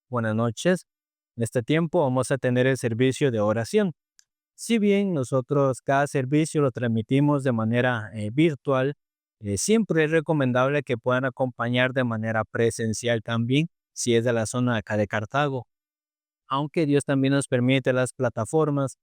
buenas noches. En este tiempo vamos a tener el servicio de oración. Si bien nosotros cada servicio lo transmitimos de manera virtual, siempre es recomendable que puedan acompañar de manera presencial también, si es de la zona de acá de Cartago. Aunque Dios también nos permite las plataformas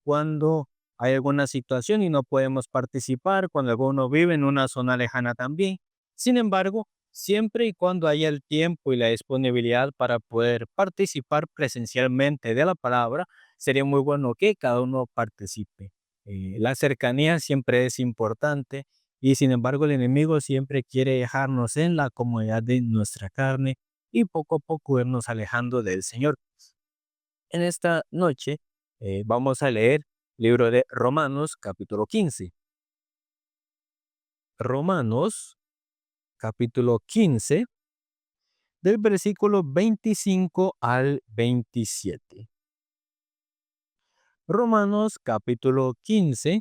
cuando hay alguna situación y no podemos participar, cuando alguno vive en una zona lejana también. Sin embargo, siempre y cuando haya el tiempo y la disponibilidad para poder participar presencialmente de la palabra, sería muy bueno que cada uno participe. La cercanía siempre es importante y sin embargo el enemigo siempre quiere dejarnos en la comodidad de nuestra carne y poco a poco irnos alejando del Señor. En esta noche vamos a leer libro de Romanos capítulo 15. Romanos capítulo 15 del versículo 25 al 27. Romanos capítulo 15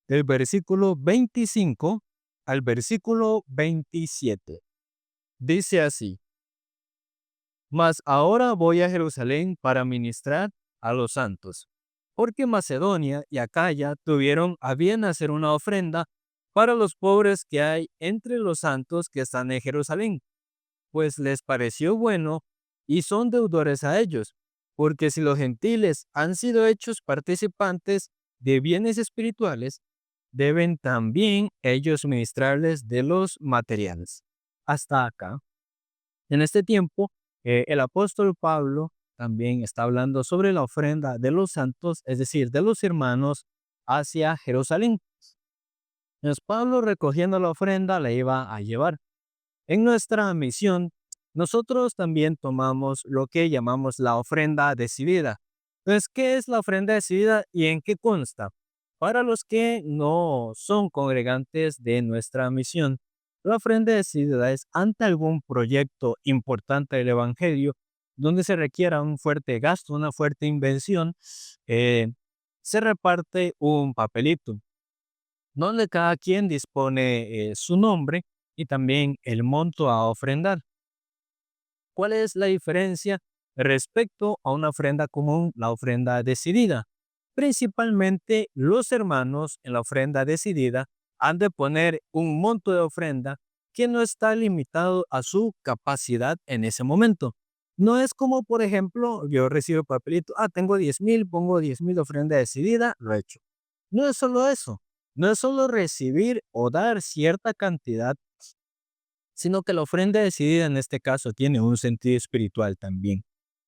del versículo 25 al versículo 27. Dice así: Mas ahora voy a Jerusalén para ministrar a los santos, porque Macedonia y Acaya tuvieron a bien hacer una ofrenda para los pobres que hay entre los santos que están en Jerusalén, pues les pareció bueno y son deudores a ellos, porque si los gentiles han sido hechos participantes de bienes espirituales, deben también ellos ministrarles de los materiales. Hasta acá. En este tiempo, el apóstol Pablo también está hablando sobre la ofrenda de los santos, es decir, de los hermanos hacia Jerusalén. Entonces, Pablo recogiendo la ofrenda la iba a llevar. En nuestra misión, nosotros también tomamos lo que llamamos la ofrenda decidida. Entonces, ¿qué es la ofrenda decidida y en qué consta? Para los que no son congregantes de nuestra misión, la ofrenda decidida es ante algún proyecto importante del Evangelio, donde se requiera un fuerte gasto, una fuerte inversión, eh, se reparte un papelito donde cada quien dispone su nombre y también el monto a ofrendar. ¿Cuál es la diferencia respecto a una ofrenda común, la ofrenda decidida? Principalmente los hermanos en la ofrenda decidida han de poner un monto de ofrenda que no está limitado a su capacidad en ese momento. No es como, por ejemplo, yo recibo papelito, tengo 10,000, pongo 10,000 de ofrenda decidida, lo he hecho. No es solo eso, no es solo recibir o dar cierta cantidad, sino que la ofrenda decidida en este caso tiene un sentido espiritual también.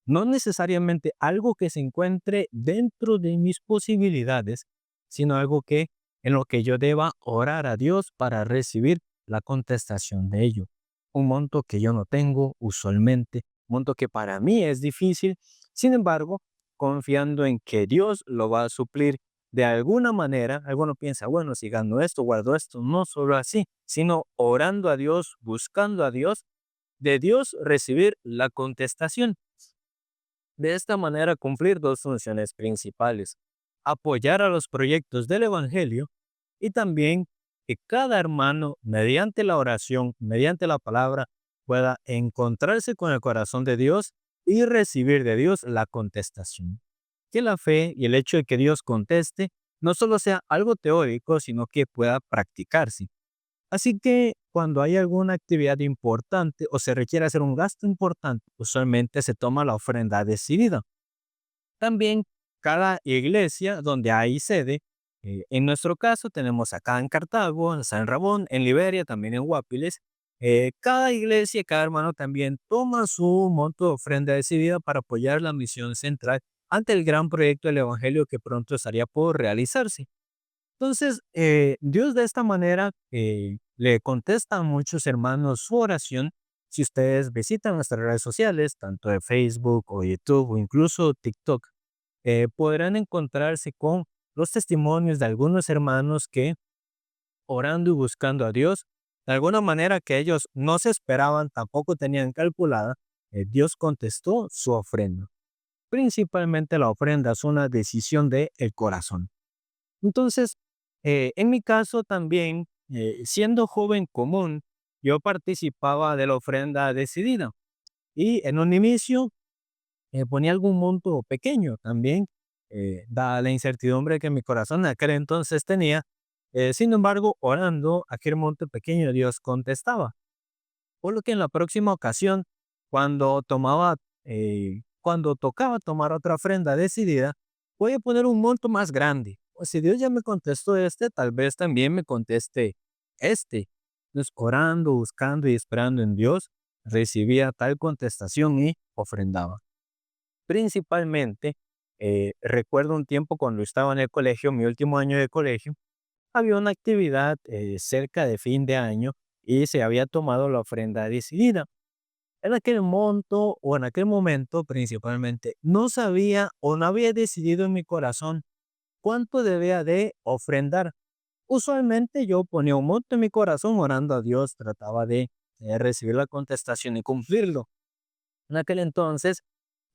No necesariamente algo que se encuentre dentro de mis posibilidades, sino algo que en lo que yo deba orar a Dios para recibir la contestación de ello. Un monto que yo no tengo usualmente, un monto que para mí es difícil, sin embargo, confiando en que Dios lo va a suplir de alguna manera. Alguno piensa, bueno, si gano esto, guardo esto. No solo así, sino orando a Dios, buscando a Dios, de Dios recibir la contestación. De esta manera cumplir dos funciones principales: apoyar a los proyectos del Evangelio y también que cada hermano, mediante la oración, mediante la palabra, pueda encontrarse con el corazón de Dios y recibir de Dios la contestación. Que la fe y el hecho de que Dios conteste no solo sea algo teórico, sino que pueda practicarse. Así que cuando hay alguna actividad importante o se requiere hacer un gasto importante, usualmente se toma la ofrenda decidida. También cada iglesia donde hay sede, en nuestro caso tenemos acá en Cartago, en San Ramón, en Liberia, también en Guapiles. Cada iglesia, cada hermano también toma su monto de ofrenda decidida para apoyar la misión central ante el gran proyecto del Evangelio que pronto estaría por realizarse. Entonces, Dios de esta manera le contesta a muchos hermanos su oración. Si ustedes visitan nuestras redes sociales, tanto de Facebook o YouTube o incluso TikTok, podrán encontrarse con los testimonios de algunos hermanos que, orando y buscando a Dios, de alguna manera que ellos no se esperaban, tampoco tenían calculada, Dios contestó su ofrenda. Principalmente la ofrenda es una decisión del corazón. Entonces, en mi caso también, siendo joven común, yo participaba de la ofrenda decidida. Y en un inicio ponía algún monto pequeño también, dada la incertidumbre que mi corazón en aquel entonces tenía. Sin embargo, orando, aquel monto pequeño Dios contestaba. Por lo que en la próxima ocasión, cuando cuando tocaba tomar otra ofrenda decidida, voy a poner un monto más grande. O si Dios ya me contestó este, tal vez también me conteste este. Entonces, orando, buscando y esperando en Dios, recibía tal contestación y ofrendaba. Principalmente, recuerdo un tiempo cuando estaba en el colegio, mi último año de colegio, había una actividad cerca de fin de año y se había tomado la ofrenda decidida. En aquel monto o en aquel momento principalmente, no sabía o no había decidido en mi corazón cuánto debía de ofrendar. Usualmente yo ponía un monto en mi corazón orando a Dios, trataba de recibir la contestación y cumplirlo. En aquel entonces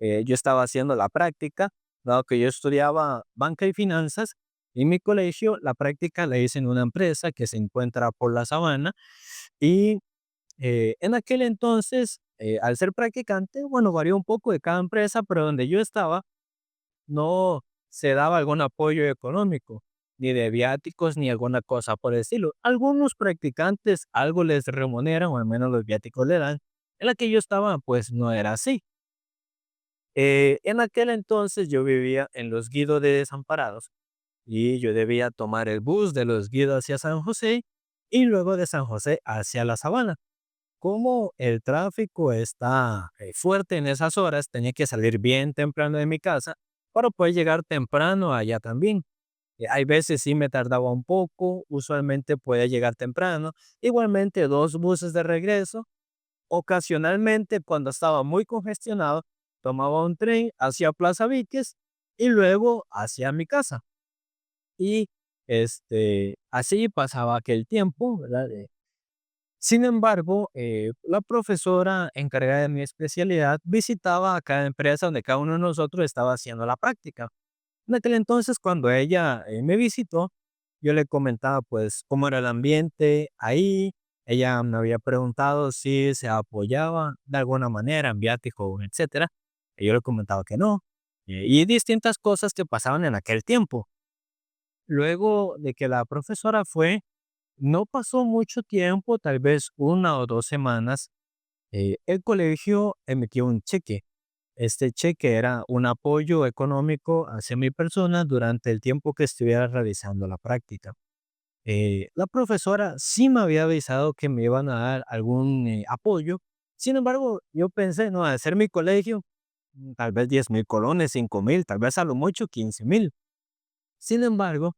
yo estaba haciendo la práctica, dado que yo estudiaba banca y finanzas. En mi colegio, la práctica la hice en una empresa que se encuentra por la Sabana y en aquel entonces, al ser practicante, bueno, varió un poco de cada empresa, pero donde yo estaba no se daba algún apoyo económico, ni de viáticos, ni alguna cosa por el estilo. Algunos practicantes algo les remuneran, o al menos los viáticos le dan. En la que yo estaba, pues no era así. En aquel entonces yo vivía en Los Guidos de Desamparados y yo debía tomar el bus de Los Guidos hacia San José y luego de San José hacia La Sabana. Como el tráfico está fuerte en esas horas, tenía que salir bien temprano de mi casa para poder llegar temprano allá también. Hay veces sí me tardaba un poco, usualmente podía llegar temprano. Igualmente 2 buses de regreso. Ocasionalmente, cuando estaba muy congestionado, tomaba un tren hacia Plaza Víquez y luego hacia mi casa. Y así pasaba aquel tiempo, ¿verdad? Sin embargo, la profesora encargada de mi especialidad visitaba a cada empresa donde cada uno de nosotros estaba haciendo la práctica. En aquel entonces, cuando ella me visitó, yo le comentaba pues cómo era el ambiente ahí. Ella me había preguntado si se apoyaba de alguna manera en viático, etcétera. Y yo le comentaba que no. Y distintas cosas que pasaban en aquel tiempo. Luego de que la profesora fue, no pasó mucho tiempo, tal vez 1 o 2 semanas, el colegio emitió un cheque. Este cheque era un apoyo económico hacia mi persona durante el tiempo que estuviera realizando la práctica. La profesora sí me había avisado que me iban a dar algún apoyo. Sin embargo, yo pensé, no, de ser mi colegio, tal vez 10.000 colones, 5.000, tal vez a lo mucho 15.000. Sin embargo,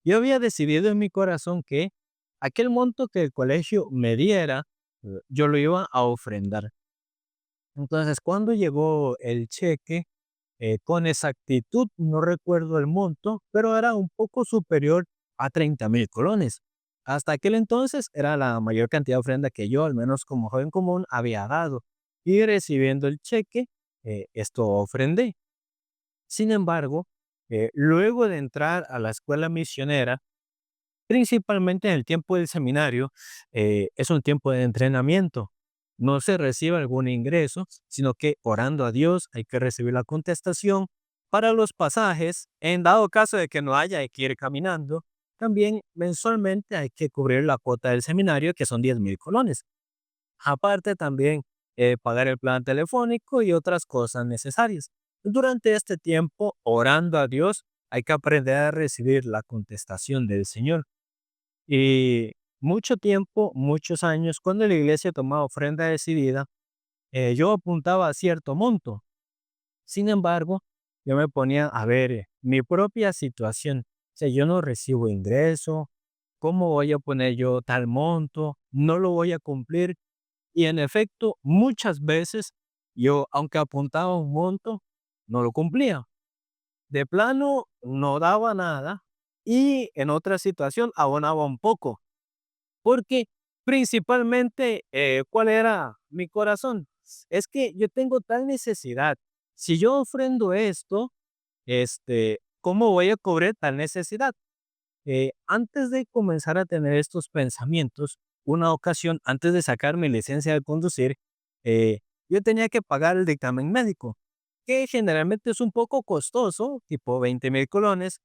yo había decidido en mi corazón que aquel monto que el colegio me diera, yo lo iba a ofrendar. Entonces, cuando llegó el cheque, con exactitud no recuerdo el monto, pero era un poco superior a 30.000 colones. Hasta aquel entonces era la mayor cantidad de ofrenda que yo, al menos como joven común, había dado. Y recibiendo el cheque, esto ofrendé. Sin embargo, luego de entrar a la escuela misionera, principalmente en el tiempo del seminario, es un tiempo de entrenamiento. No se recibe algún ingreso, sino que orando a Dios hay que recibir la contestación. Para los pasajes, en dado caso de que no haya, hay que ir caminando. También mensualmente hay que cubrir la cuota del seminario, que son 10.000 colones. Aparte también pagar el plan telefónico y otras cosas necesarias. Durante este tiempo, orando a Dios, hay que aprender a recibir la contestación del Señor. Y mucho tiempo, muchos años, cuando la iglesia tomaba ofrenda decidida, yo apuntaba a cierto monto. Sin embargo, yo me ponía a ver mi propia situación. O sea, yo no recibo ingreso, ¿cómo voy a poner yo tal monto? No lo voy a cumplir. Y en efecto, muchas veces yo, aunque apuntaba un monto, no lo cumplía. De plano, no daba nada y en otra situación abonaba un poco. Porque principalmente, ¿cuál era mi corazón? Es que yo tengo tal necesidad. Si yo ofrendo esto, ¿cómo voy a cubrir tal necesidad? Antes de comenzar a tener estos pensamientos, una ocasión, antes de sacar mi licencia de conducir, yo tenía que pagar el dictamen médico. que generalmente es un poco costoso, tipo 20,000 colones.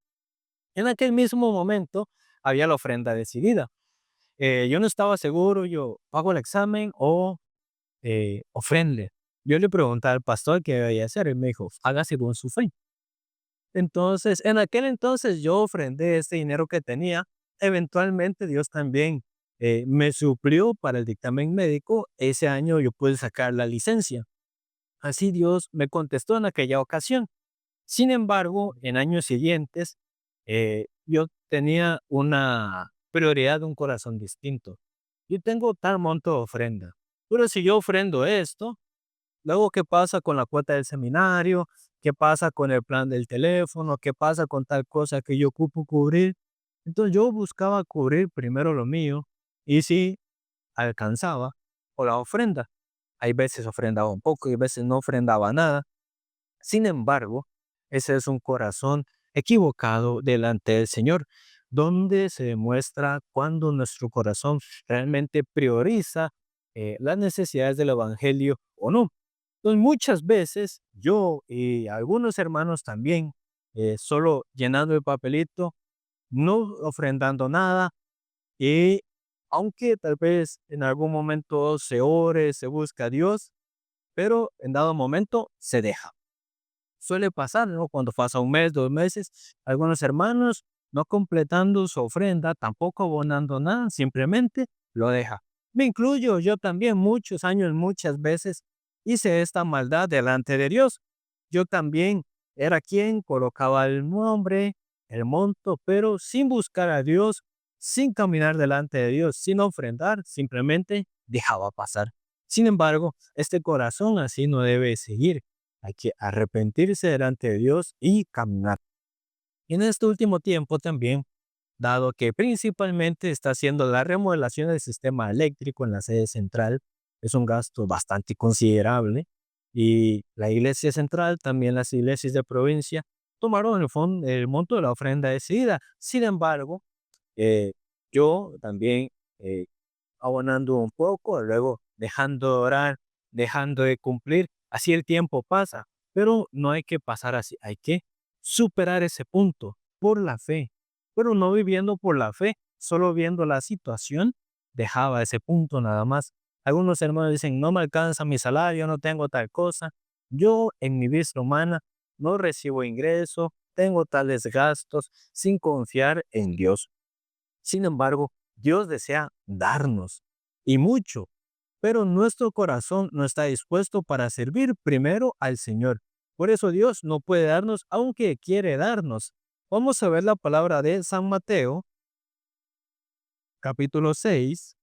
En aquel mismo momento había la ofrenda decidida. Yo no estaba seguro, yo pago el examen o ofrende. Yo le pregunté al pastor qué debía hacer, él me dijo, haga según su fe. Entonces, en aquel entonces yo ofrendé este dinero que tenía. Eventualmente Dios también me suplió para el dictamen médico. Ese año yo pude sacar la licencia. Así Dios me contestó en aquella ocasión. Sin embargo, en años siguientes, yo tenía una prioridad de un corazón distinto. Yo tengo tal monto de ofrenda, pero si yo ofrendo esto, luego, ¿qué pasa con la cuota del seminario? ¿Qué pasa con el plan del teléfono? ¿Qué pasa con tal cosa que yo ocupo cubrir? Entonces yo buscaba cubrir primero lo mío y si alcanzaba o la ofrenda. Hay veces ofrendaba un poco y hay veces no ofrendaba nada. Sin embargo, ese es un corazón equivocado delante del Señor, donde se demuestra cuando nuestro corazón realmente prioriza las necesidades del Evangelio o no. Entonces, muchas veces yo y algunos hermanos también, solo llenando el papelito, no ofrendando nada, y aunque tal vez en algún momento se ore, se busca a Dios, pero en dado momento se deja. Suele pasar, ¿no? Cuando pasa un mes, 2 meses, algunos hermanos no completando su ofrenda, tampoco abonando nada, simplemente lo deja. Me incluyo, yo también muchos años, muchas veces hice esta maldad delante de Dios. Yo también era quien colocaba el nombre, el monto, pero sin buscar a Dios, sin caminar delante de Dios, sin ofrendar, simplemente dejaba pasar. Sin embargo, este corazón así no debe seguir. Hay que arrepentirse delante de Dios y caminar. Y en este último tiempo también, dado que principalmente está haciendo la remodelación del sistema eléctrico en la sede central, es un gasto bastante considerable. Y la iglesia central, también las iglesias de provincia, tomaron el monto de la ofrenda decidida. Sin embargo, eh, yo también eh, abonando un poco, luego dejando de orar, dejando de cumplir. Así el tiempo pasa, pero no hay que pasar así, hay que superar ese punto por la fe, pero no viviendo por la fe, solo viendo la situación, dejaba ese punto nada más. Algunos hermanos dicen, no me alcanza mi salario, no tengo tal cosa. Yo en mi vista humana no recibo ingreso, tengo tales gastos sin confiar en Dios. Sin embargo, Dios desea darnos y mucho, pero nuestro corazón no está dispuesto para servir primero al Señor. Por eso Dios no puede darnos aunque quiere darnos. Vamos a ver la palabra de San Mateo, capítulo 6.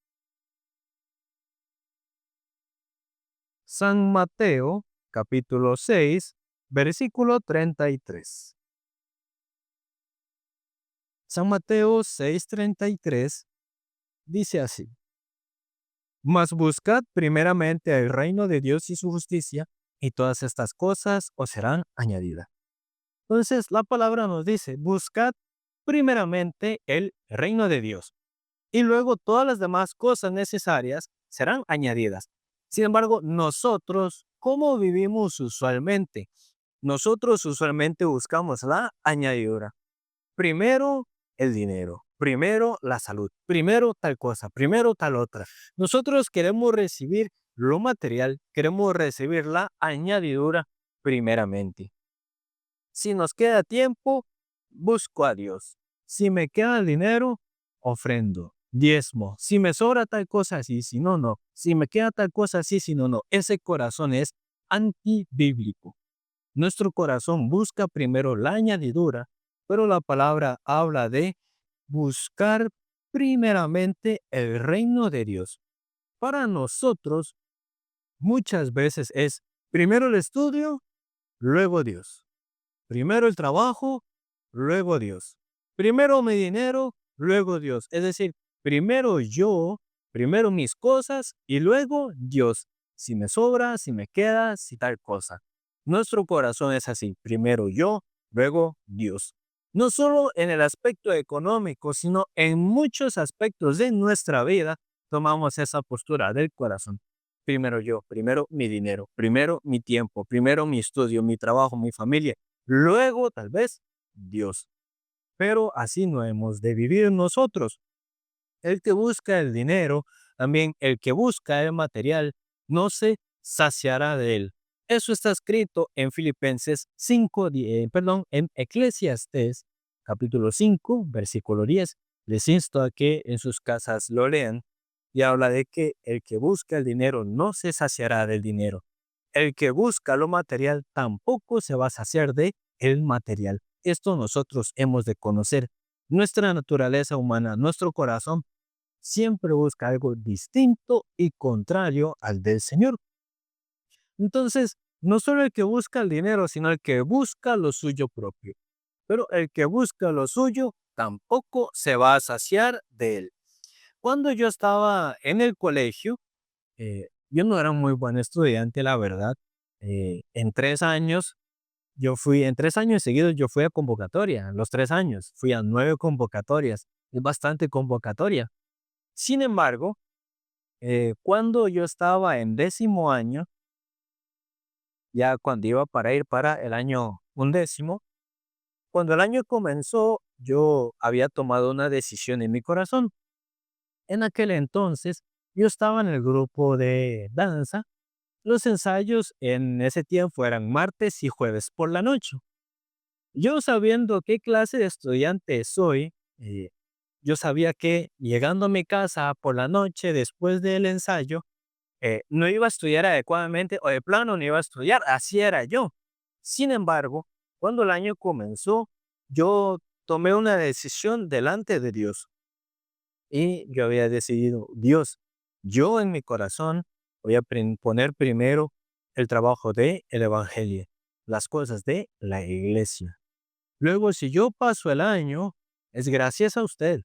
San Mateo, capítulo 6, versículo 33. San Mateo 6:33 dice así. Mas buscad primeramente el reino de Dios y su justicia, y todas estas cosas os serán añadidas. Entonces, la palabra nos dice, buscad primeramente el reino de Dios, y luego todas las demás cosas necesarias serán añadidas. Sin embargo, nosotros, ¿cómo vivimos usualmente? Nosotros usualmente buscamos la añadidura. Primero el dinero, primero la salud, primero tal cosa, primero tal otra. Nosotros queremos recibir lo material, queremos recibir la añadidura primeramente. Si nos queda tiempo, busco a Dios. Si me queda el dinero, ofrendo, diezmo. Si me sobra tal cosa así, si no, no. Si me queda tal cosa así, si no, no. Ese corazón es antibíblico. Nuestro corazón busca primero la añadidura, pero la palabra habla de buscar primeramente el reino de Dios. Para nosotros, muchas veces es primero el estudio, luego Dios. Primero el trabajo, luego Dios. Primero mi dinero, luego Dios. Es decir, primero yo, primero mis cosas y luego Dios. Si me sobra, si me queda, si tal cosa. Nuestro corazón es así. Primero yo, luego Dios. No solo en el aspecto económico, sino en muchos aspectos de nuestra vida tomamos esa postura del corazón. primero yo, primero mi dinero, primero mi tiempo, primero mi estudio, mi trabajo, mi familia, luego tal vez Dios. Pero así no hemos de vivir nosotros. El que busca el dinero, también el que busca el material, no se saciará de él. Eso está escrito en Filipenses 5, en Eclesiastés, capítulo 5, versículo 10. Les insto a que en sus casas lo lean y habla de que el que busca el dinero no se saciará del dinero. El que busca lo material tampoco se va a saciar de el material. Esto nosotros hemos de conocer. Nuestra naturaleza humana, nuestro corazón siempre busca algo distinto y contrario al del Señor. Entonces, no solo el que busca el dinero, sino el que busca lo suyo propio. Pero el que busca lo suyo tampoco se va a saciar de él. Cuando yo estaba en el colegio, yo no era muy buen estudiante, la verdad. En 3 años seguidos yo fui a convocatoria, los 3 años, fui a 9 convocatorias, es bastante convocatoria. Sin embargo, cuando yo estaba en 10.º año, ya cuando iba para ir para el año 11.º, cuando el año comenzó, yo había tomado una decisión en mi corazón. En aquel entonces, yo estaba en el grupo de danza. Los ensayos en ese tiempo eran martes y jueves por la noche. Yo sabiendo qué clase de estudiante soy, yo sabía que llegando a mi casa por la noche después del ensayo, no iba a estudiar adecuadamente o de plano no iba a estudiar, así era yo. Sin embargo, cuando el año comenzó, yo tomé una decisión delante de Dios y yo había decidido, Dios, yo en mi corazón voy a poner primero el trabajo de el evangelio, las cosas de la iglesia. Luego, si yo paso el año, es gracias a usted.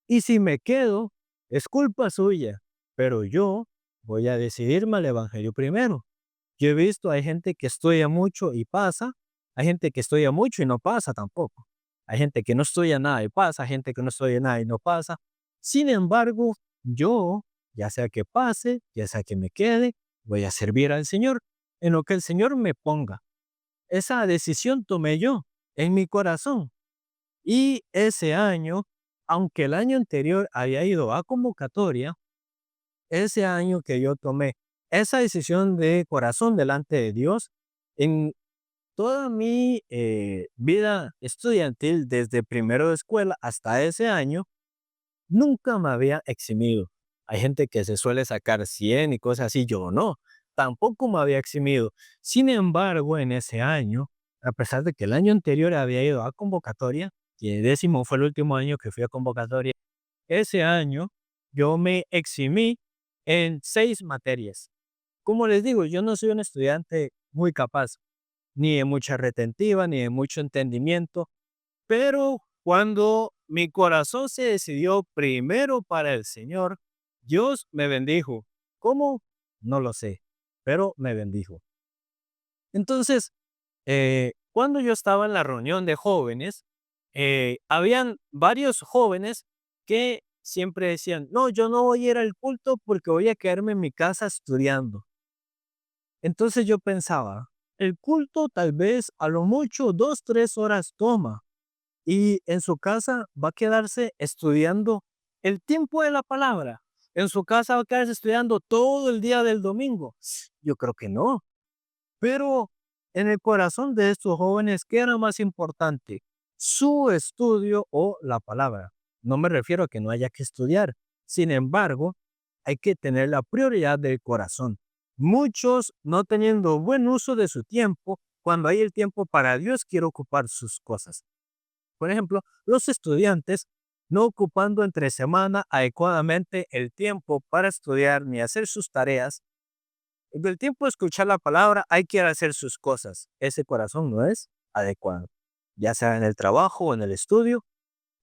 Y si me quedo, es culpa suya. Pero yo voy a decidirme al evangelio primero. Yo he visto, hay gente que estudia mucho y pasa, hay gente que estudia mucho y no pasa tampoco. Hay gente que no estudia nada y pasa, hay gente que no estudia nada y no pasa. Sin embargo, yo, ya sea que pase, ya sea que me quede, voy a servir al Señor en lo que el Señor me ponga. Esa decisión tomé yo en mi corazón. Y ese año, aunque el año anterior había ido a convocatoria, ese año que yo tomé esa decisión de corazón delante de Dios, en toda mi vida estudiantil, desde primero de escuela hasta ese año, nunca me había eximido. Hay gente que se suele sacar 100 y cosas así, yo no, tampoco me había eximido. Sin embargo, en ese año, a pesar de que el año anterior había ido a convocatoria, y el 10.º fue el último año que fui a convocatoria, ese año yo me eximí en 6 materias. Como les digo, yo no soy un estudiante muy capaz, ni de mucha retentiva, ni de mucho entendimiento, pero cuando mi corazón se decidió primero para el Señor, Dios me bendijo. ¿Cómo? No lo sé, pero me bendijo. Entonces, cuando yo estaba en la reunión de jóvenes, habían varios jóvenes que siempre decían, no, yo no voy a ir al culto porque voy a quedarme en mi casa estudiando. Entonces yo pensaba, el culto tal vez a lo mucho 2, 3 horas toma y en su casa va a quedarse estudiando el tiempo de la palabra. En su casa va a quedarse estudiando todo el día del domingo. Yo creo que no. Pero en el corazón de estos jóvenes, ¿qué era más importante? ¿Su estudio o la palabra? No me refiero a que no haya que estudiar. Sin embargo, hay que tener la prioridad del corazón. Muchos no teniendo buen uso de su tiempo, cuando hay el tiempo para Dios, quiere ocupar sus cosas. Por ejemplo, los estudiantes no ocupando entre semana adecuadamente el tiempo para estudiar ni hacer sus tareas, del tiempo de escuchar la palabra, hay que hacer sus cosas. Ese corazón no es adecuado, ya sea en el trabajo o en el estudio,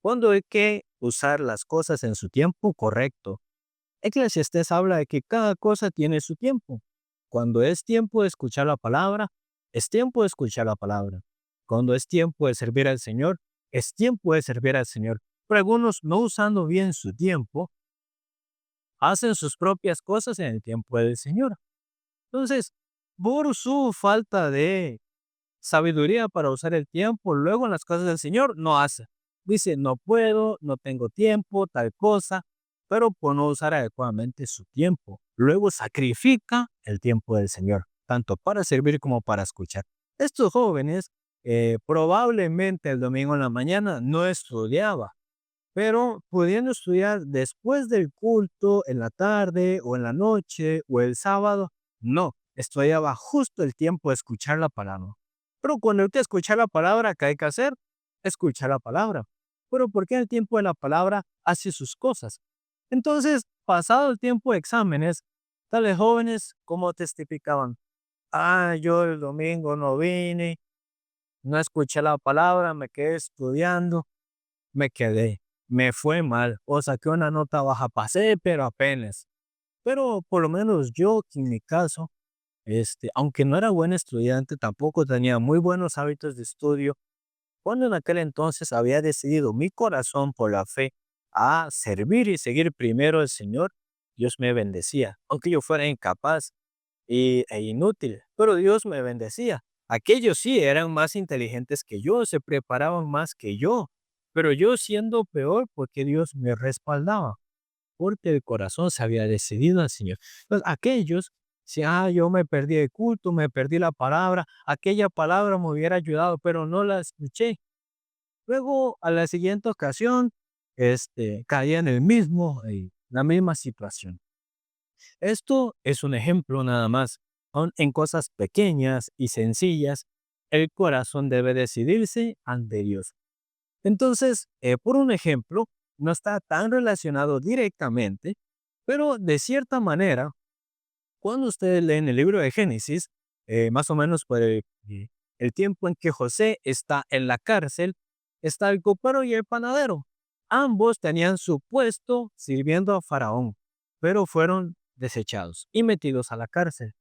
cuando hay que usar las cosas en su tiempo correcto. Eclesiastés habla de que cada cosa tiene su tiempo. Cuando es tiempo de escuchar la palabra, es tiempo de escuchar la palabra. Cuando es tiempo de servir al Señor, es tiempo de servir al Señor. Pero algunos no usando bien su tiempo, hacen sus propias cosas en el tiempo del Señor. Entonces, por su falta de sabiduría para usar el tiempo, luego en las cosas del Señor no hace. Dice, no puedo, no tengo tiempo, tal cosa, pero por no usar adecuadamente su tiempo. Luego sacrifica el tiempo del Señor, tanto para servir como para escuchar. Estos jóvenes probablemente el domingo en la mañana no estudiaba, pero pudiendo estudiar después del culto, en la tarde o en la noche o el sábado, no, estudiaba justo el tiempo de escuchar la palabra. Pero cuando usted escucha la palabra, ¿qué hay que hacer? Escuchar la palabra. Pero ¿por qué el tiempo de la palabra hace sus cosas? Entonces, pasado el tiempo de exámenes, tales jóvenes como testificaban, yo el domingo no vine, no escuché la palabra, me quedé estudiando, me quedé, me fue mal, o saqué una nota baja, pasé, pero apenas. Pero por lo menos yo, que en mi caso, aunque no era buen estudiante, tampoco tenía muy buenos hábitos de estudio. Cuando en aquel entonces había decidido mi corazón por la fe a servir y seguir primero al Señor, Dios me bendecía, aunque yo fuera incapaz e inútil, pero Dios me bendecía. Aquellos sí eran más inteligentes que yo, se preparaban más que yo, pero yo siendo peor porque Dios me respaldaba, porque el corazón se había decidido al Señor. Entonces, aquellos, si yo me perdí el culto, me perdí la palabra, aquella palabra me hubiera ayudado, pero no la escuché. Luego, a la siguiente ocasión, caía en la misma situación. Esto es un ejemplo nada más. En cosas pequeñas y sencillas, el corazón debe decidirse ante Dios. Entonces, por un ejemplo, no está tan relacionado directamente, pero de cierta manera, cuando ustedes leen el libro de Génesis, más o menos por el tiempo en que José está en la cárcel, está el copero y el panadero. Ambos tenían su puesto sirviendo a Faraón, pero fueron desechados y metidos a la cárcel.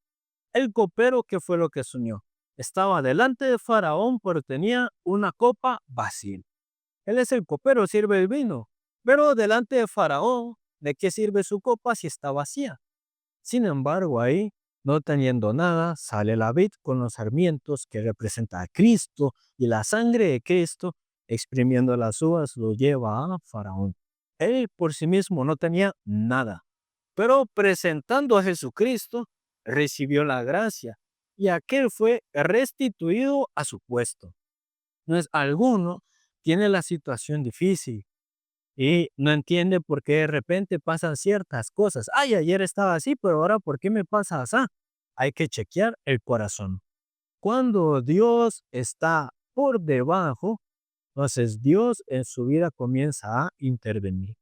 El copero, ¿qué fue lo que soñó? Estaba delante de Faraón, pero tenía una copa vacía. Él es el copero, sirve el vino, pero delante de Faraón, ¿de qué sirve su copa si está vacía? Sin embargo, ahí, no teniendo nada, sale la vid con los sarmientos que representa a Cristo y la sangre de Cristo, exprimiendo las uvas, lo lleva a Faraón. Él por sí mismo no tenía nada, pero presentando a Jesucristo, recibió la gracia y aquel fue restituido a su puesto. No es alguno tiene la situación difícil y no entiende por qué de repente pasan ciertas cosas. Ayer estaba así, pero ahora ¿por qué me pasa así? Hay que chequear el corazón. Cuando Dios está por debajo, entonces Dios en su vida comienza a intervenir.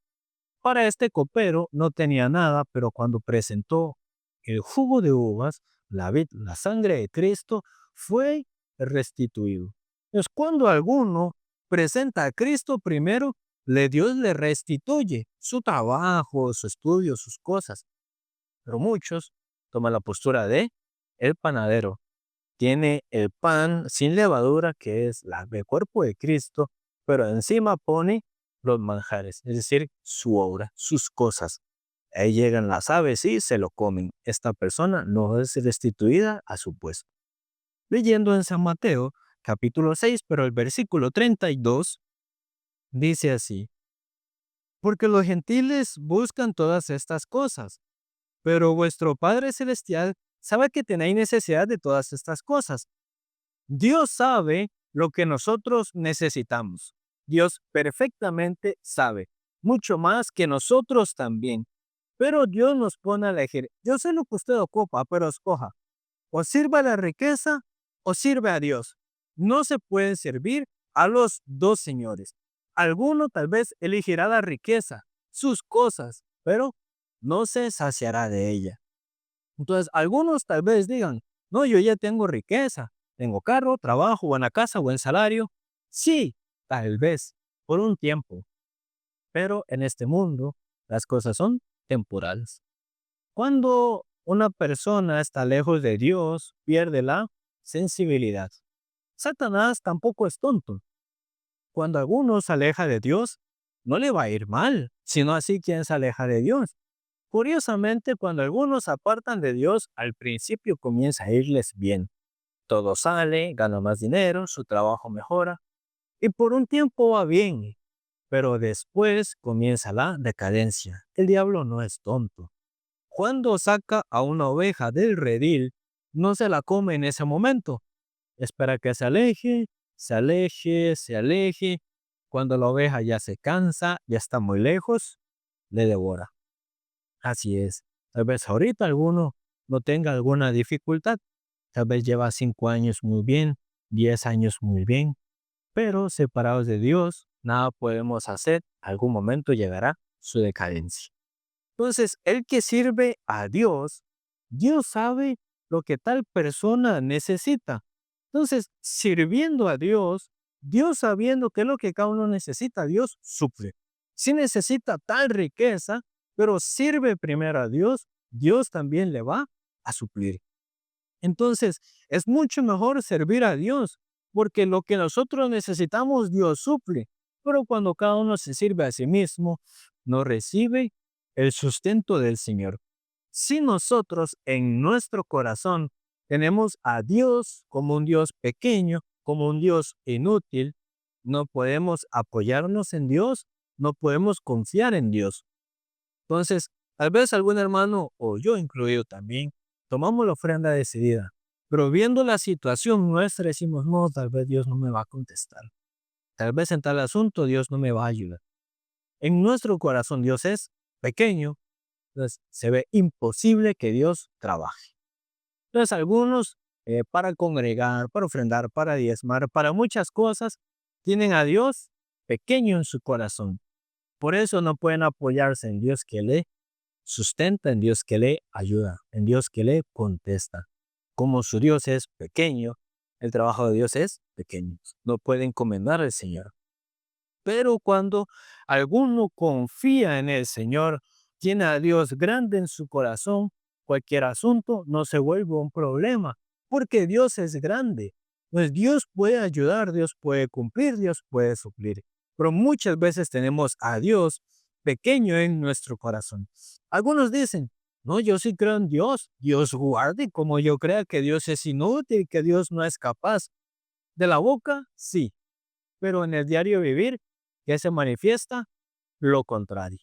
Para este copero no tenía nada, pero cuando presentó el jugo de uvas, la sangre de Cristo, fue restituido. Entonces, cuando alguno presenta a Cristo primero, Dios le restituye su trabajo, su estudio, sus cosas. Pero muchos toman la postura de el panadero. Tiene el pan sin levadura, que es el cuerpo de Cristo, pero encima pone los manjares, es decir, su obra, sus cosas. Ahí llegan las aves y se lo comen. Esta persona no es restituida a su puesto. Leyendo en San Mateo, capítulo 6, pero el versículo 32, dice así: porque los gentiles buscan todas estas cosas, pero vuestro Padre Celestial sabe que tenéis necesidad de todas estas cosas. Dios sabe lo que nosotros necesitamos. Dios perfectamente sabe, mucho más que nosotros también. Pero Dios nos pone a elegir. Yo sé lo que usted ocupa, pero escoja. O sirve a la riqueza o sirve a Dios. No se pueden servir a los dos señores. Alguno tal vez elegirá la riqueza, sus cosas, pero no se saciará de ella. Entonces, algunos tal vez digan, no, yo ya tengo riqueza, tengo carro, trabajo, buena casa, buen salario. Sí, tal vez, por un tiempo, pero en este mundo las cosas son temporales. Cuando una persona está lejos de Dios, pierde la sensibilidad. Satanás tampoco es tonto. Cuando alguno se aleja de Dios, no le va a ir mal, sino así quien se aleja de Dios. Curiosamente, cuando algunos se apartan de Dios, al principio comienza a irles bien. Todo sale, gana más dinero, su trabajo mejora y por un tiempo va bien, pero después comienza la decadencia. El diablo no es tonto. Cuando saca a una oveja del redil, no se la come en ese momento. Espera que se aleje, se aleje, se aleje. Cuando la oveja ya se cansa, ya está muy lejos, le devora. Así es. Tal vez ahorita alguno no tenga alguna dificultad. Tal vez lleva 5 años muy bien, 10 años muy bien, pero separados de Dios, nada podemos hacer. Algún momento llegará su decadencia. Entonces, el que sirve a Dios, Dios sabe lo que tal persona necesita. Entonces, sirviendo a Dios, Dios sabiendo qué es lo que cada uno necesita, Dios suple. Si necesita tal riqueza, pero sirve primero a Dios, Dios también le va a suplir. Entonces, es mucho mejor servir a Dios, porque lo que nosotros necesitamos, Dios suple. Pero cuando cada uno se sirve a sí mismo, no recibe el sustento del Señor. Si nosotros en nuestro corazón tenemos a Dios como un Dios pequeño, como un Dios inútil, no podemos apoyarnos en Dios, no podemos confiar en Dios. Entonces, tal vez algún hermano, o yo incluido también, tomamos la ofrenda decidida, pero viendo la situación nuestra decimos, no, tal vez Dios no me va a contestar. Tal vez en tal asunto Dios no me va a ayudar. En nuestro corazón Dios es pequeño, entonces se ve imposible que Dios trabaje. Entonces algunos para congregar, para ofrendar, para diezmar, para muchas cosas, tienen a Dios pequeño en su corazón. Por eso no pueden apoyarse en Dios que le sustenta, en Dios que le ayuda, en Dios que le contesta. Como su Dios es pequeño, el trabajo de Dios es pequeño. No puede encomendar al Señor. Pero cuando alguno confía en el Señor, tiene a Dios grande en su corazón, cualquier asunto no se vuelve un problema, porque Dios es grande. Pues Dios puede ayudar, Dios puede cumplir, Dios puede suplir. Pero muchas veces tenemos a Dios pequeño en nuestro corazón. Algunos dicen, no, yo sí creo en Dios. Dios guarde como yo crea que Dios es inútil, que Dios no es capaz. De la boca, sí, pero en el diario vivir, que se manifiesta lo contrario.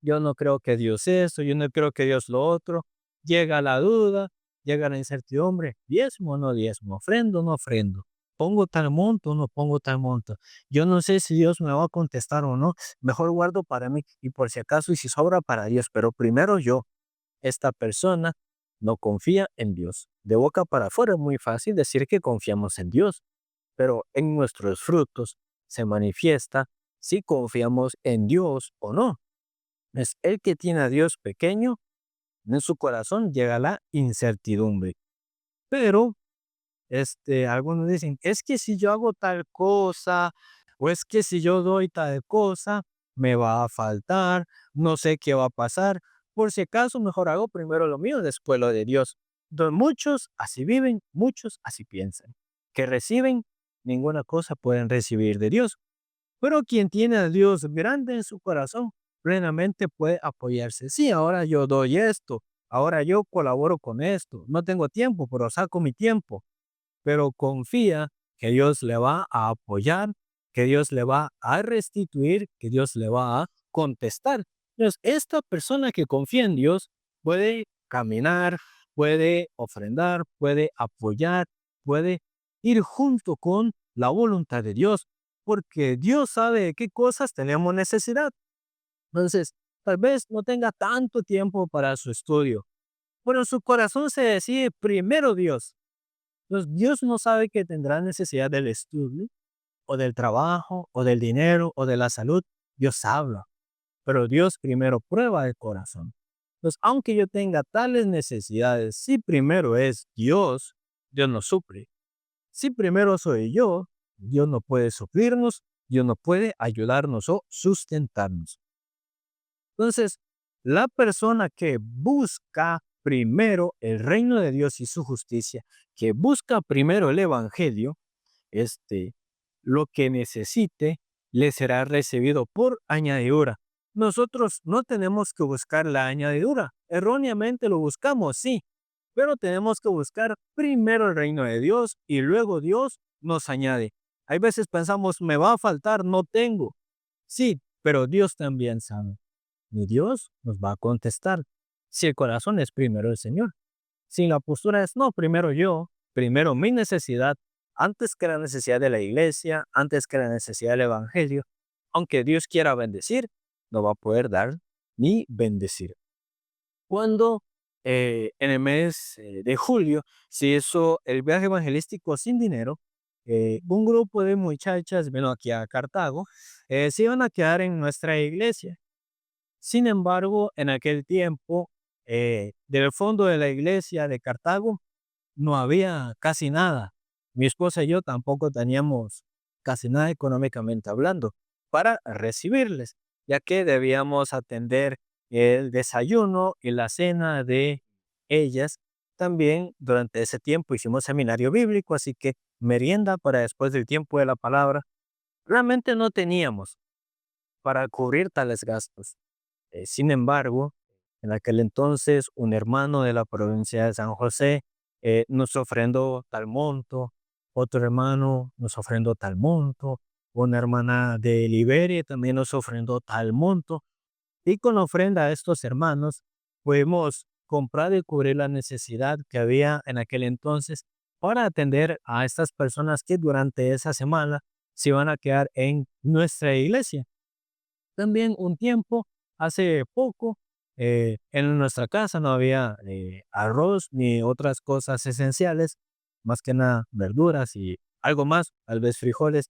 Yo no creo que Dios esto, yo no creo que Dios lo otro. Llega la duda, llega la incertidumbre. Diezmo o no diezmo, ofrendo o no ofrendo. Pongo tal monto o no pongo tal monto. Yo no sé si Dios me va a contestar o no. Mejor guardo para mí y por si acaso y si sobra para Dios. Pero primero yo, esta persona no confía en Dios. De boca para afuera es muy fácil decir que confiamos en Dios, pero en nuestros frutos se manifiesta si confiamos en Dios o no. Es el que tiene a Dios pequeño, en su corazón llega la incertidumbre. Pero algunos dicen, es que si yo hago tal cosa, o es que si yo doy tal cosa, me va a faltar, no sé qué va a pasar. Por si acaso, mejor hago primero lo mío, después lo de Dios. Entonces, muchos así viven, muchos así piensan. Que reciben, ninguna cosa pueden recibir de Dios. Pero quien tiene a Dios grande en su corazón, plenamente puede apoyarse. Sí, ahora yo doy esto, ahora yo colaboro con esto. No tengo tiempo, pero saco mi tiempo. Pero confía que Dios le va a apoyar, que Dios le va a restituir, que Dios le va a contestar. Entonces, esta persona que confía en Dios puede caminar, puede ofrendar, puede apoyar, puede ir junto con la voluntad de Dios, porque Dios sabe de qué cosas tenemos necesidad. Entonces, tal vez no tenga tanto tiempo para su estudio, pero en su corazón se decide primero Dios. Entonces, Dios no sabe que tendrá necesidad del estudio, o del trabajo, o del dinero, o de la salud. Dios habla, pero Dios primero prueba el corazón. Entonces, aunque yo tenga tales necesidades, si primero es Dios, Dios nos suple. Si primero soy yo, Dios no puede suplirnos, Dios no puede ayudarnos o sustentarnos. Entonces, la persona que busca primero el reino de Dios y su justicia, que busca primero el evangelio, lo que necesite le será recibido por añadidura. Nosotros no tenemos que buscar la añadidura. Erróneamente lo buscamos, sí, pero tenemos que buscar primero el reino de Dios y luego Dios nos añade. Hay veces pensamos, me va a faltar, no tengo. Sí, pero Dios también sabe. Y Dios nos va a contestar. Si el corazón es primero el Señor. Si la postura es, no, primero yo, primero mi necesidad, antes que la necesidad de la iglesia, antes que la necesidad del evangelio, aunque Dios quiera bendecir, no va a poder dar ni bendecir. Cuando en el mes de julio se hizo el viaje evangelístico sin dinero, un grupo de muchachas vino aquí a Cartago, se iban a quedar en nuestra iglesia. Sin embargo, en aquel tiempo, del fondo de la iglesia de Cartago no había casi nada. Mi esposa y yo tampoco teníamos casi nada económicamente hablando para recibirles, ya que debíamos atender el desayuno y la cena de ellas. También durante ese tiempo hicimos seminario bíblico, así que merienda para después del tiempo de la palabra. Realmente no teníamos para cubrir tales gastos. Sin embargo, en aquel entonces, un hermano de la provincia de San José nos ofrendó tal monto, otro hermano nos ofrendó tal monto, una hermana de Liberia también nos ofrendó tal monto, y con la ofrenda de estos hermanos pudimos comprar y cubrir la necesidad que había en aquel entonces para atender a estas personas que durante esa semana se iban a quedar en nuestra iglesia. También un tiempo, hace poco, en nuestra casa no había arroz ni otras cosas esenciales, más que nada verduras y algo más, tal vez frijoles.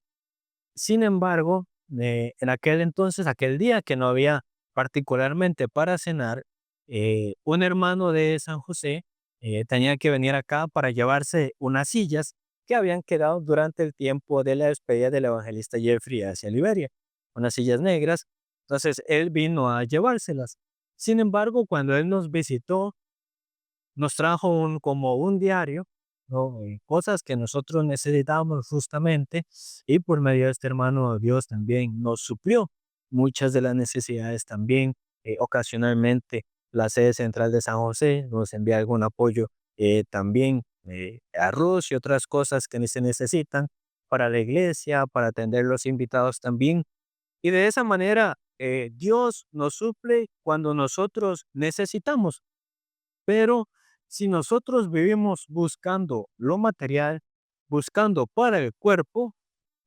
Sin embargo, en aquel entonces, aquel día que no había particularmente para cenar, un hermano de San José tenía que venir acá para llevarse unas sillas que habían quedado durante el tiempo de la despedida del evangelista Jeffrey hacia Liberia, unas sillas negras. Entonces él vino a llevárselas. Sin embargo, cuando él nos visitó, nos trajo como un diario, ¿no? Cosas que nosotros necesitábamos justamente, y por medio de este hermano Dios también nos suplió muchas de las necesidades también. Ocasionalmente la sede central de San José nos envía algún apoyo, también arroz y otras cosas que se necesitan para la iglesia, para atender los invitados también. Y de esa manera Dios nos suple cuando nosotros necesitamos. Pero si nosotros vivimos buscando lo material, buscando para el cuerpo,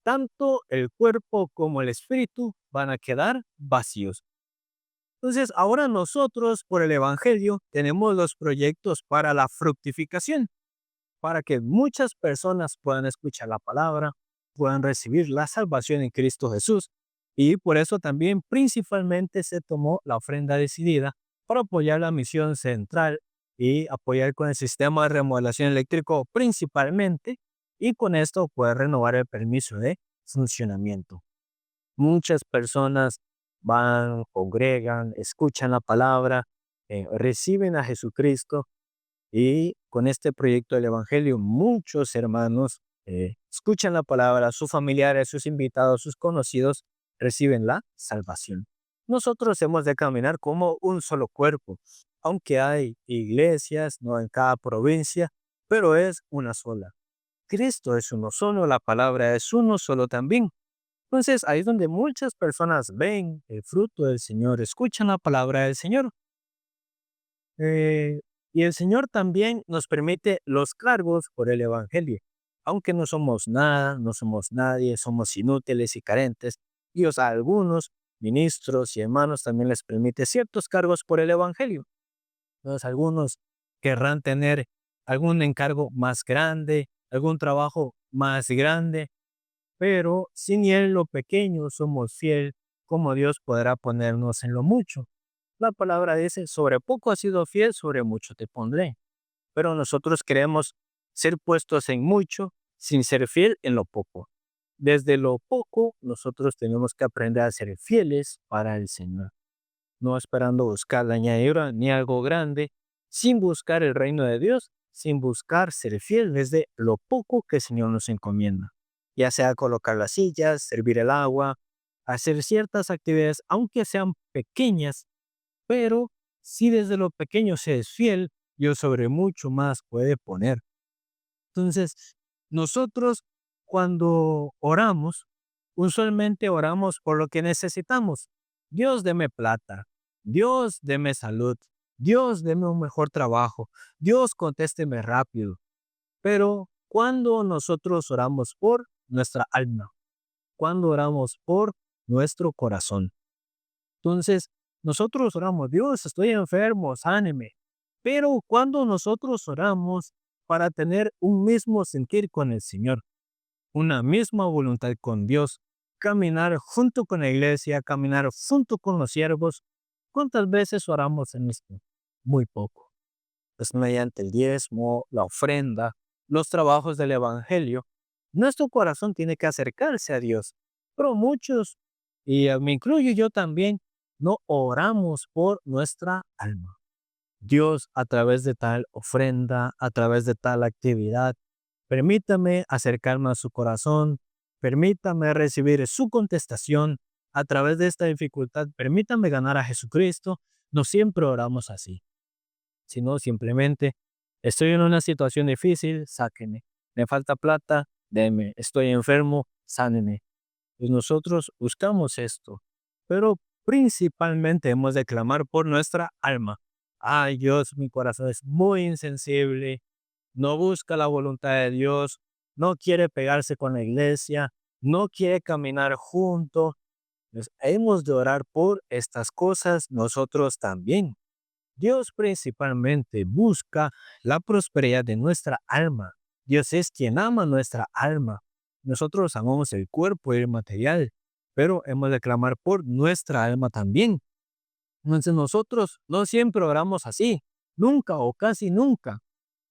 tanto el cuerpo como el espíritu van a quedar vacíos. Entonces, ahora nosotros, por el Evangelio, tenemos los proyectos para la fructificación, para que muchas personas puedan escuchar la palabra, puedan recibir la salvación en Cristo Jesús. Y por eso también principalmente se tomó la ofrenda decidida para apoyar la misión central y apoyar con el sistema de remodelación eléctrico principalmente, y con esto poder renovar el permiso de funcionamiento. Muchas personas van, congregan, escuchan la palabra, reciben a Jesucristo, y con este proyecto del Evangelio, muchos hermanos escuchan la palabra, sus familiares, sus invitados, sus conocidos reciben la salvación. Nosotros hemos de caminar como un solo cuerpo, aunque hay iglesias, no en cada provincia, pero es una sola. Cristo es uno solo, la palabra es uno solo también. Entonces ahí es donde muchas personas ven el fruto del Señor, escuchan la palabra del Señor. Eh, y el Señor también nos permite los cargos por el Evangelio. Aunque no somos nada, no somos nadie, somos inútiles y carentes, Dios a algunos ministros y hermanos también les permite ciertos cargos por el Evangelio. Entonces algunos querrán tener algún encargo más grande, algún trabajo más grande, pero si ni en lo pequeño somos fiel, como Dios podrá ponernos en lo mucho. La palabra dice, sobre poco has sido fiel, sobre mucho te pondré. Pero nosotros queremos ser puestos en mucho sin ser fiel en lo poco. Desde lo poco, nosotros tenemos que aprender a ser fieles para el Señor, no esperando buscar la añadidura ni algo grande, sin buscar el reino de Dios, sin buscar ser fiel desde lo poco que el Señor nos encomienda, ya sea colocar las sillas, servir el agua, hacer ciertas actividades, aunque sean pequeñas, pero si desde lo pequeño se es fiel, Dios sobre mucho más puede poner. Entonces, nosotros cuando oramos, usualmente oramos por lo que necesitamos. Dios, deme plata. Dios, deme salud. Dios, deme un mejor trabajo. Dios, contésteme rápido. Pero cuando nosotros oramos por nuestra alma, cuando oramos por nuestro corazón. Entonces, nosotros oramos, Dios, estoy enfermo, sáneme. Pero cuando nosotros oramos para tener un mismo sentir con el Señor, una misma voluntad con Dios, caminar junto con la iglesia, caminar junto con los siervos, ¿cuántas veces oramos en esto? Muy poco. Es mediante el diezmo, la ofrenda, los trabajos del evangelio. Nuestro corazón tiene que acercarse a Dios, pero muchos, y me incluyo yo también, no oramos por nuestra alma. Dios, a través de tal ofrenda, a través de tal actividad, permítame acercarme a su corazón, permítame recibir su contestación a través de esta dificultad, permítame ganar a Jesucristo. No siempre oramos así, sino simplemente estoy en una situación difícil, sáqueme. Me falta plata, deme. Estoy enfermo, sáneme. Pues nosotros buscamos esto, pero principalmente hemos de clamar por nuestra alma. Ay Dios, mi corazón es muy insensible, no busca la voluntad de Dios, no quiere pegarse con la iglesia, no quiere caminar junto. Pues hemos de orar por estas cosas nosotros también. Dios principalmente busca la prosperidad de nuestra alma. Dios es quien ama nuestra alma. Nosotros amamos el cuerpo y el material, pero hemos de clamar por nuestra alma también. Entonces nosotros no siempre oramos así, nunca o casi nunca.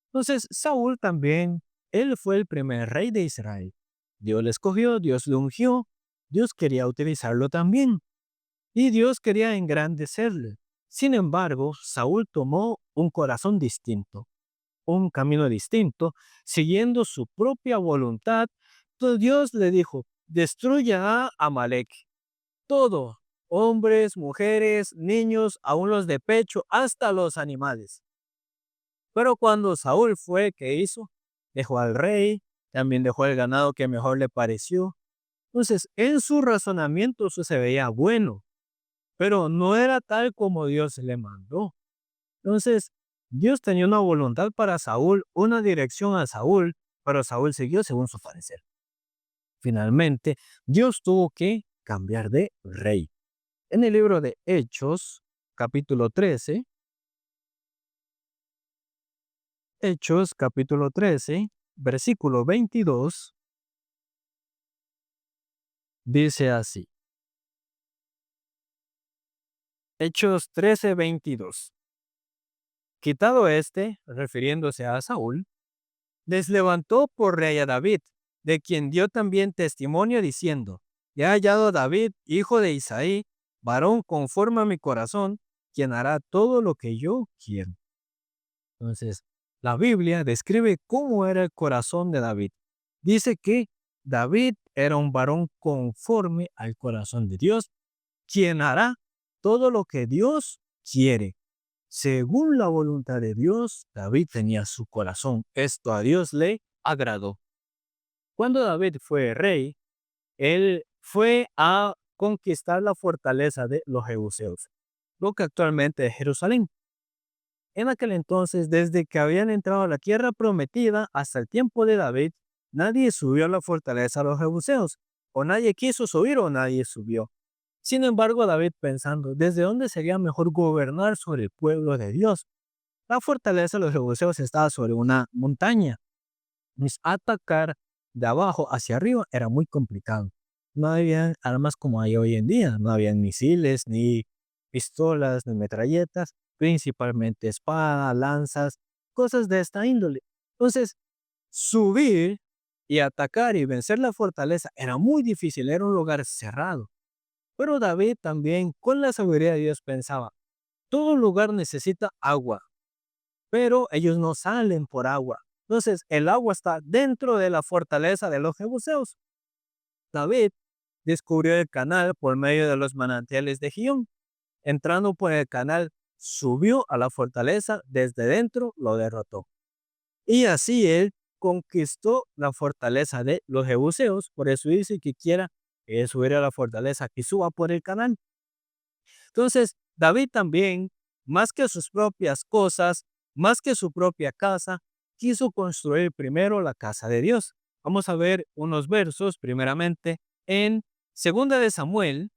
Entonces Saúl también, él fue el primer rey de Israel. Dios le escogió, Dios lo ungió, Dios quería utilizarlo también y Dios quería engrandecerle. Sin embargo, Saúl tomó un corazón distinto, un camino distinto, siguiendo su propia voluntad. Entonces Dios le dijo, destruya a Amalek, todo, hombres, mujeres, niños, aun los de pecho, hasta los animales. Pero cuando Saúl fue, ¿qué hizo? Dejó al rey, también dejó el ganado que mejor le pareció. Entonces, en su razonamiento eso se veía bueno, pero no era tal como Dios le mandó. Entonces, Dios tenía una voluntad para Saúl, una dirección a Saúl, pero Saúl siguió según su parecer. Finalmente, Dios tuvo que cambiar de rey. En el libro de Hechos, capítulo 13, Hechos, capítulo 13, versículo 22, dice así. Hechos 13, 22. Quitado este, refiriéndose a Saúl, les levantó por rey a David, de quien dio también testimonio diciendo, he hallado a David, hijo de Isaí, varón conforme a mi corazón, quien hará todo lo que yo quiero. Entonces, la Biblia describe cómo era el corazón de David. Dice que David era un varón conforme al corazón de Dios, quien hará todo lo que Dios quiere. Según la voluntad de Dios, David tenía su corazón. Esto a Dios le agradó. Cuando David fue rey, él fue a conquistar la fortaleza de los jebuseos, lo que actualmente es Jerusalén. En aquel entonces, desde que habían entrado a la tierra prometida hasta el tiempo de David, nadie subió a la fortaleza de los jebuseos, o nadie quiso subir o nadie subió. Sin embargo, David pensando, ¿desde dónde sería mejor gobernar sobre el pueblo de Dios? La fortaleza de los jebuseos estaba sobre una montaña. Atacar de abajo hacia arriba era muy complicado. No había armas como hay hoy en día. No habían misiles, ni pistolas, ni metralletas. Principalmente espadas, lanzas, cosas de esta índole. Entonces, subir y atacar y vencer la fortaleza era muy difícil. Era un lugar cerrado. Pero David también, con la sabiduría de Dios, pensaba, todo lugar necesita agua, pero ellos no salen por agua. Entonces, el agua está dentro de la fortaleza de los jebuseos. David descubrió el canal por medio de los manantiales de Gihón. Entrando por el canal, subió a la fortaleza, desde dentro lo derrotó. Y así él conquistó la fortaleza de los jebuseos. Por eso dice que quiera subir a la fortaleza, que suba por el canal. Entonces, David también, más que sus propias cosas, más que su propia casa, quiso construir primero la casa de Dios. Vamos a ver unos versos, primeramente, en 2 de Samuel,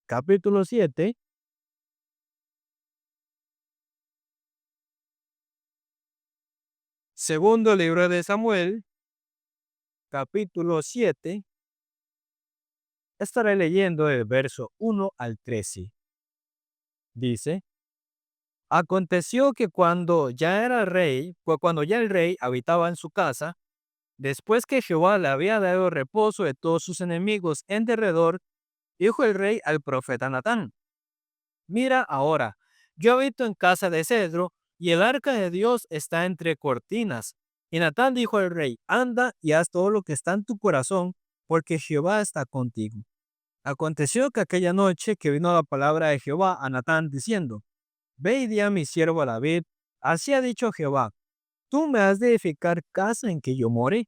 capítulo 7. Segundo libro de Samuel, capítulo 7. Estaré leyendo el verso 1 al 13. Dice: Aconteció que cuando ya el rey habitaba en su casa, después que Jehová le había dado reposo de todos sus enemigos en derredor, dijo el rey al profeta Natán: Mira ahora, yo habito en casa de cedro, y el arca de Dios está entre cortinas. Y Natán dijo al rey: Anda y haz todo lo que está en tu corazón, porque Jehová está contigo. Aconteció que aquella noche que vino la palabra de Jehová a Natán diciendo: Ve y di a mi siervo David, así ha dicho Jehová, tú me has de edificar casa en que yo more.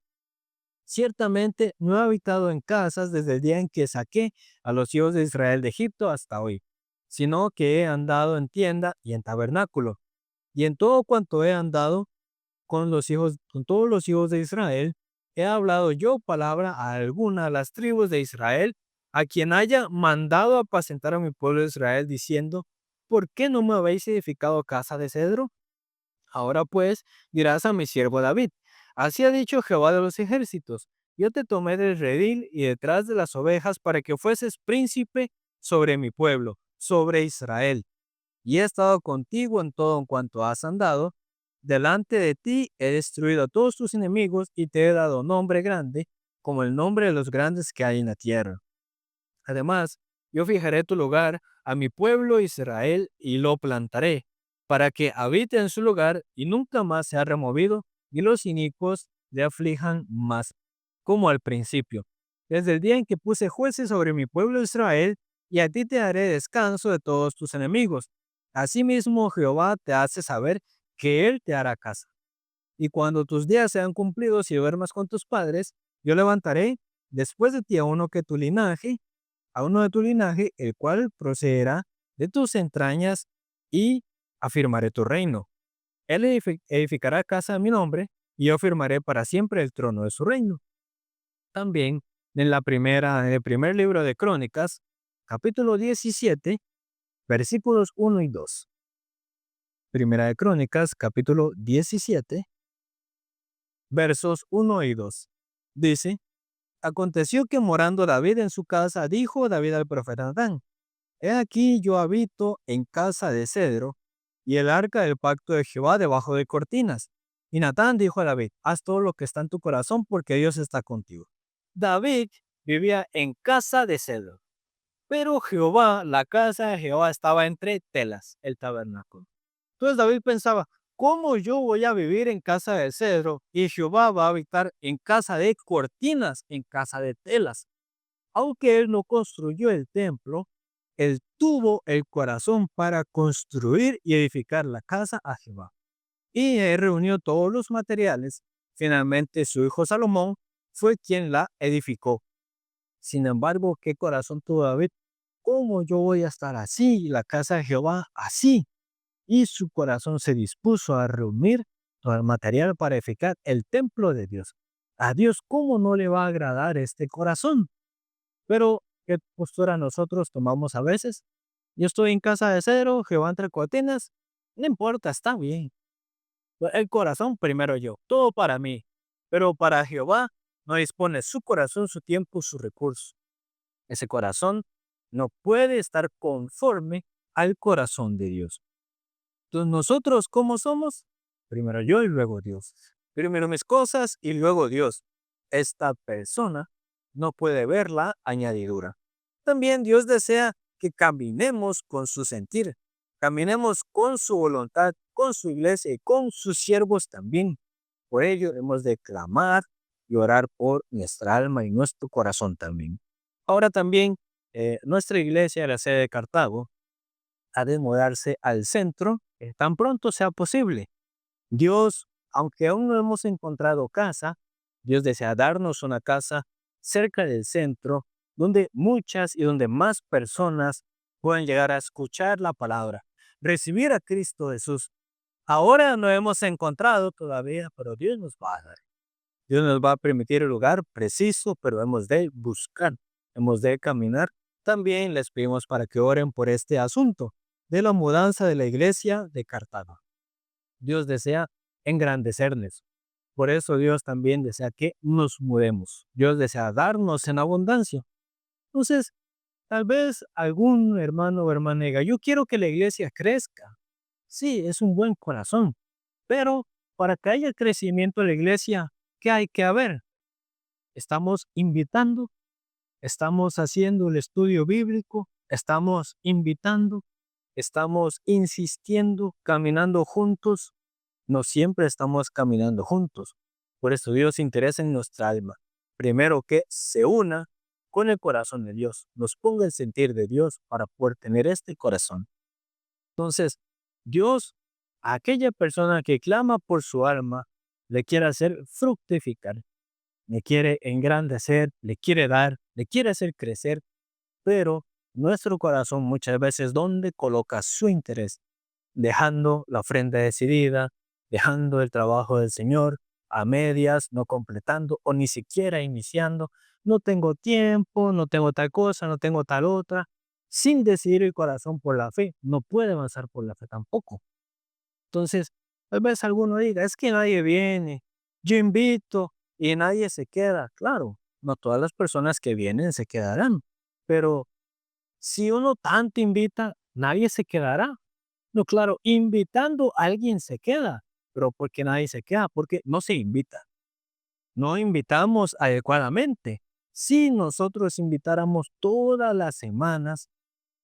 Ciertamente no he habitado en casas desde el día en que saqué a los hijos de Israel de Egipto hasta hoy, sino que he andado en tienda y en tabernáculo, y en todo cuanto he andado con todos los hijos de Israel, he hablado yo palabra a alguna de las tribus de Israel, a quien haya mandado apacentar a mi pueblo de Israel, diciendo: ¿Por qué no me habéis edificado casa de cedro? Ahora pues dirás a mi siervo David: Así ha dicho Jehová de los ejércitos: Yo te tomé del redil y detrás de las ovejas para que fueses príncipe sobre mi pueblo, sobre Israel. Y he estado contigo en todo en cuanto has andado. Delante de ti he destruido a todos tus enemigos y te he dado nombre grande, como el nombre de los grandes que hay en la tierra. Además, yo fijaré tu lugar a mi pueblo Israel y lo plantaré, para que habite en su lugar y nunca más sea removido, y los inicuos le aflijan más, como al principio, desde el día en que puse jueces sobre mi pueblo Israel, y a ti te haré descanso de todos tus enemigos. Asimismo, Jehová te hace saber que Él te hará casa. Y cuando tus días sean cumplidos y duermas con tus padres, yo levantaré después de ti a uno de tu linaje, el cual procederá de tus entrañas, y afirmaré tu reino. Él edificará casa a mi nombre, y yo firmaré para siempre el trono de su reino. También en el primer libro de Crónicas, capítulo 17, versículos 1 y 2. Primera de Crónicas, capítulo 17, versos 1 y 2. Dice: Aconteció que morando David en su casa, dijo David al profeta Natán: He aquí yo habito en casa de cedro, y el arca del pacto de Jehová debajo de cortinas. Y Natán dijo a David: Haz todo lo que está en tu corazón, porque Dios está contigo. David vivía en casa de cedro, pero la casa de Jehová estaba entre telas, el tabernáculo. Entonces David pensaba: ¿cómo yo voy a vivir en casa de cedro y Jehová va a habitar en casa de cortinas, en casa de telas? Aunque él no construyó el templo, él tuvo el corazón para construir y edificar la casa a Jehová. Y él reunió todos los materiales. Finalmente su hijo Salomón fue quien la edificó. Sin embargo, ¿qué corazón tuvo David? ¿Cómo yo voy a estar así, la casa de Jehová así? Y su corazón se dispuso a reunir todo el material para edificar el templo de Dios. A Dios, ¿cómo no le va a agradar este corazón? Pero, ¿qué postura nosotros tomamos a veces? Yo estoy en casa de cedro, Jehová entre cortinas, no importa, está bien. El corazón primero yo, todo para mí. Pero para Jehová no dispone su corazón, su tiempo, su recurso. Ese corazón no puede estar conforme al corazón de Dios. Entonces, nosotros, ¿cómo somos? Primero yo y luego Dios. Primero mis cosas y luego Dios. Esta persona no puede ver la añadidura. También Dios desea que caminemos con su sentir, caminemos con su voluntad, con su iglesia y con sus siervos también. Por ello hemos de clamar y orar por nuestra alma y nuestro corazón también. Ahora también nuestra iglesia, la sede de Cartago, ha de mudarse al centro tan pronto sea posible. Dios, aunque aún no hemos encontrado casa, Dios desea darnos una casa cerca del centro, donde muchas y donde más personas puedan llegar a escuchar la palabra, recibir a Cristo Jesús. Ahora no hemos encontrado todavía, pero Dios nos va a dar. Dios nos va a permitir el lugar preciso, pero hemos de buscar, hemos de caminar. También les pedimos para que oren por este asunto de la mudanza de la iglesia de Cartago. Dios desea engrandecernos. Por eso Dios también desea que nos mudemos. Dios desea darnos en abundancia. Entonces, tal vez algún hermano o hermana diga, yo quiero que la iglesia crezca. Sí, es un buen corazón. Pero para que haya crecimiento en la iglesia, ¿qué hay que haber? Estamos invitando, estamos haciendo el estudio bíblico, estamos invitando, estamos insistiendo, caminando juntos. No siempre estamos caminando juntos. Por eso Dios se interesa en nuestra alma. Primero que se una con el corazón de Dios, nos ponga el sentir de Dios para poder tener este corazón. Entonces, Dios, a aquella persona que clama por su alma, le quiere hacer fructificar, le quiere engrandecer, le quiere dar, le quiere hacer crecer, pero nuestro corazón muchas veces, ¿dónde coloca su interés? Dejando la ofrenda decidida, dejando el trabajo del Señor a medias, no completando o ni siquiera iniciando. No tengo tiempo, no tengo tal cosa, no tengo tal otra. Sin decidir el corazón por la fe, no puede avanzar por la fe tampoco. Entonces, tal vez alguno diga, es que nadie viene, yo invito y nadie se queda. Claro, no todas las personas que vienen se quedarán, pero si uno tanto invita, nadie se quedará. No, claro, invitando a alguien se queda, pero porque nadie se queda, porque no se invita. No invitamos adecuadamente. Si nosotros invitáramos todas las semanas,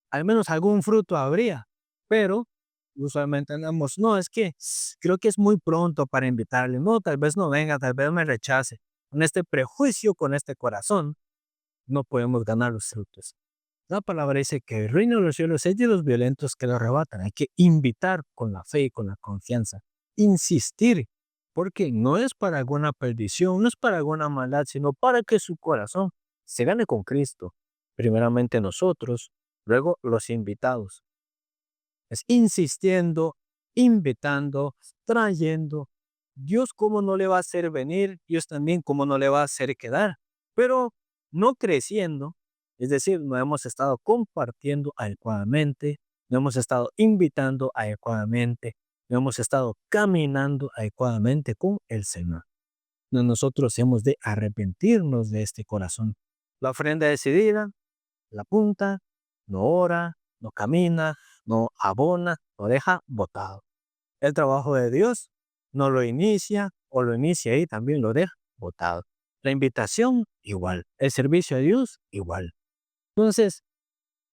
al menos algún fruto habría, pero usualmente andamos, no, es que creo que es muy pronto para invitarle, no, tal vez no venga, tal vez me rechace. Con este prejuicio, con este corazón, no podemos ganar los frutos. La palabra dice que el reino de los cielos es de los violentos que lo arrebatan. Hay que invitar con la fe y con la confianza. Insistir, porque no es para alguna perdición, no es para alguna maldad, sino para que su corazón se gane con Cristo. Primeramente nosotros, luego los invitados. Es insistiendo, invitando, trayendo. Dios cómo no le va a hacer venir, Dios también cómo no le va a hacer quedar. Pero no creciendo, es decir, no hemos estado compartiendo adecuadamente, no hemos estado invitando adecuadamente, no hemos estado caminando adecuadamente con el Señor. Nosotros hemos de arrepentirnos de este corazón. La ofrenda decidida, la punta, no ora, no camina, no abona, lo deja botado. El trabajo de Dios no lo inicia o lo inicia y también lo deja botado. La invitación igual, el servicio a Dios igual. Entonces,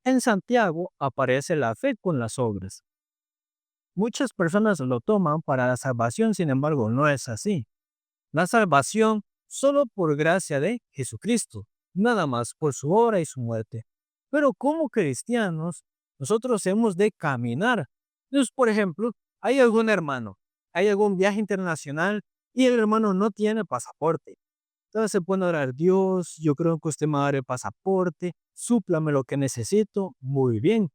en Santiago aparece la fe con las obras. Muchas personas lo toman para la salvación, sin embargo, no es así. La salvación solo por gracia de Jesucristo, nada más por su obra y su muerte. Pero como cristianos, nosotros hemos de caminar. Entonces, por ejemplo, hay algún hermano, hay algún viaje internacional y el hermano no tiene pasaporte. Entonces se puede orar, Dios, yo creo que usted me va a dar el pasaporte, súplame lo que necesito. Muy bien,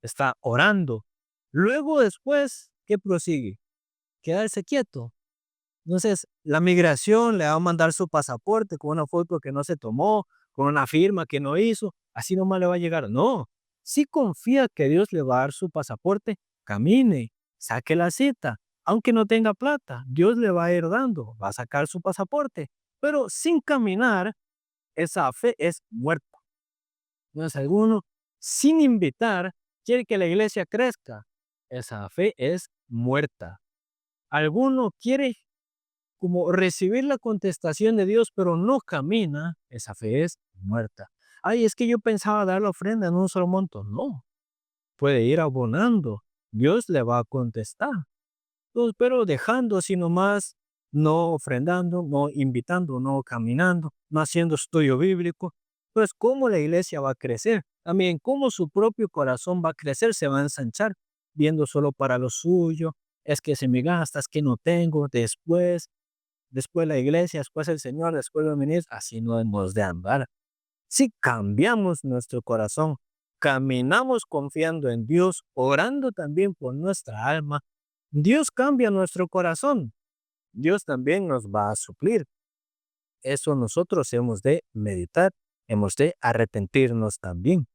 está orando. Luego después, ¿qué prosigue? Quedarse quieto. Entonces, la migración le va a mandar su pasaporte con una foto que no se tomó, con una firma que no hizo, así nomás le va a llegar. No, si confía que Dios le va a dar su pasaporte, camine, saque la cita, aunque no tenga plata, Dios le va a ir dando, va a sacar su pasaporte, pero sin caminar, esa fe es muerta. Entonces, alguno, sin invitar, quiere que la iglesia crezca, esa fe es muerta. Alguno quiere como recibir la contestación de Dios, pero no camina, esa fe es muerta. Ay, es que yo pensaba dar la ofrenda en un solo monto. No, puede ir abonando. Dios le va a contestar. Entonces, pero dejando así nomás, no ofrendando, no invitando, no caminando, no haciendo estudio bíblico, pues cómo la iglesia va a crecer, también cómo su propio corazón va a crecer, se va a ensanchar, viendo solo para lo suyo, es que se me gasta, es que no tengo, después la iglesia, después el Señor, después los ministros, así no hemos de andar. Si cambiamos nuestro corazón, caminamos confiando en Dios, orando también por nuestra alma, Dios cambia nuestro corazón, Dios también nos va a suplir. Eso nosotros hemos de meditar, hemos de arrepentirnos también.